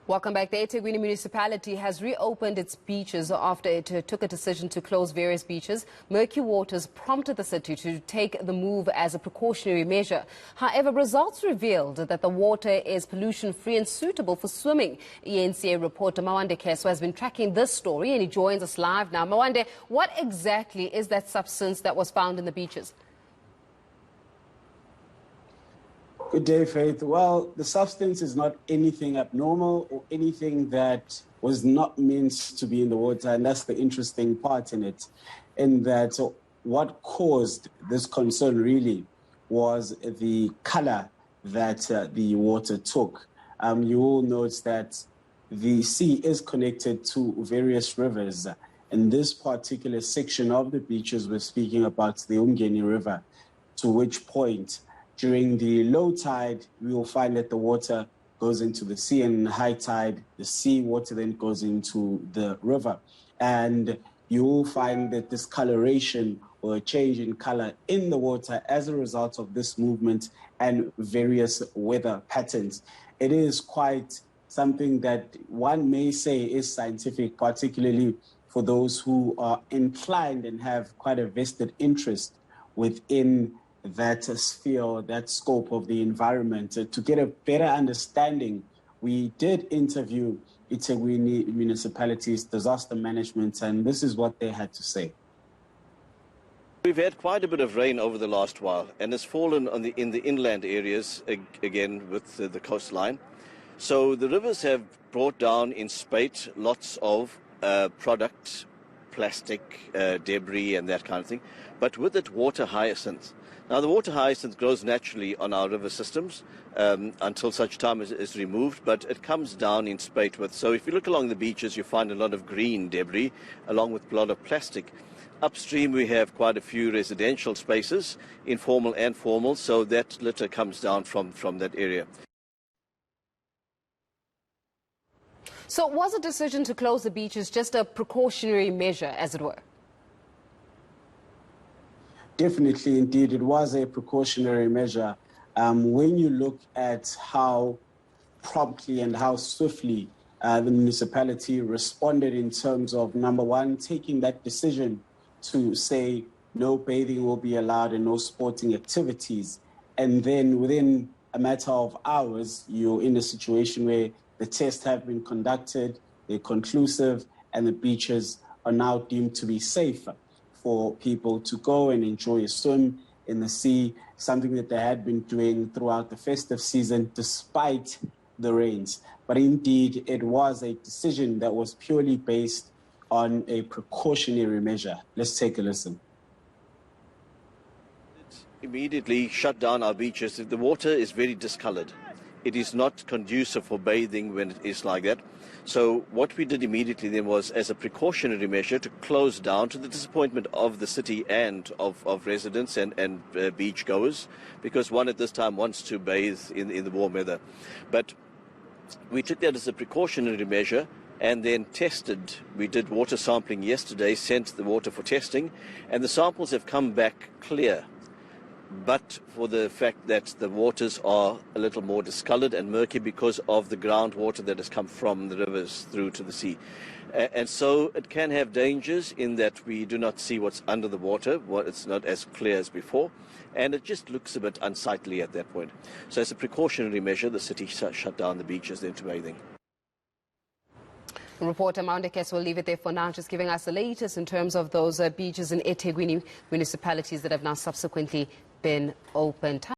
Welcome back. The eThekwini Municipality has reopened its beaches after it took a decision to close various beaches. Murky waters prompted the city to take the move as a precautionary measure. However, results revealed that the water is pollution-free and suitable for swimming. eNCA reporter Mawande Kheswa has been tracking this story and he joins us live now. Mawande, what exactly is that substance that was found in the beaches? Good day, Faith. Well, the substance is not anything abnormal or anything that was not meant to be in the water, and that's the interesting part in it. In that, what caused this concern really was the color that the water took. You will note that the sea is connected to various rivers. In this particular section of the beaches, we're speaking about the eNCA River, to which point during the low tide, we will find that the water goes into the sea, and in high tide, the sea water then goes into the river. And you will find that discoloration or a change in color in the water as a result of this movement and various weather patterns. It is quite something that one may say is scientific, particularly for those who are inclined and have quite a vested interest within that sphere, that scope of the environment. To get a better understanding, we did interview eThekwini Municipality's disaster management, and this is what they had to say. We've had quite a bit of rain over the last while, and it's fallen on in the inland areas, again with the coastline. So the rivers have brought down in spate lots of product, plastic, debris and that kind of thing, but with it water hyacinth. Now, the water hyacinth grows naturally on our river systems until such time as it is removed, but it comes down in spate with. So if you look along the beaches, you find a lot of green debris along with a lot of plastic. Upstream, we have quite a few residential spaces, informal and formal, so that litter comes down from that area. So was the decision to close the beaches just a precautionary measure, as it were? Definitely, indeed, it was a precautionary measure. When you look at how promptly and how swiftly the municipality responded in terms of, number one, taking that decision to say no bathing will be allowed and no sporting activities. And then within a matter of hours, you're in a situation where the tests have been conducted, they're conclusive, and the beaches are now deemed to be safe for people to go and enjoy a swim in the sea, something that they had been doing throughout the festive season despite the rains. But indeed, it was a decision that was purely based on a precautionary measure. Let's take a listen. Immediately shut down our beaches. The water is very discolored. It is not conducive for bathing when it is like that. So what we did immediately then was, as a precautionary measure, to close down, to the disappointment of the city and of residents and beachgoers, because one at this time wants to bathe in the warm weather. But we took that as a precautionary measure and then tested. We did water sampling yesterday, sent the water for testing, and the samples have come back clear, but for the fact that the waters are a little more discolored and murky because of the groundwater that has come from the rivers through to the sea. And so it can have dangers in that we do not see what's under the water. It's not as clear as before, and it just looks a bit unsightly at that point. So as a precautionary measure, the city shut down the beaches then to bathing. Reporter Mawande Kheswa will leave it there for now, just giving us the latest in terms of those beaches in eThekwini municipalities that have now subsequently been opened.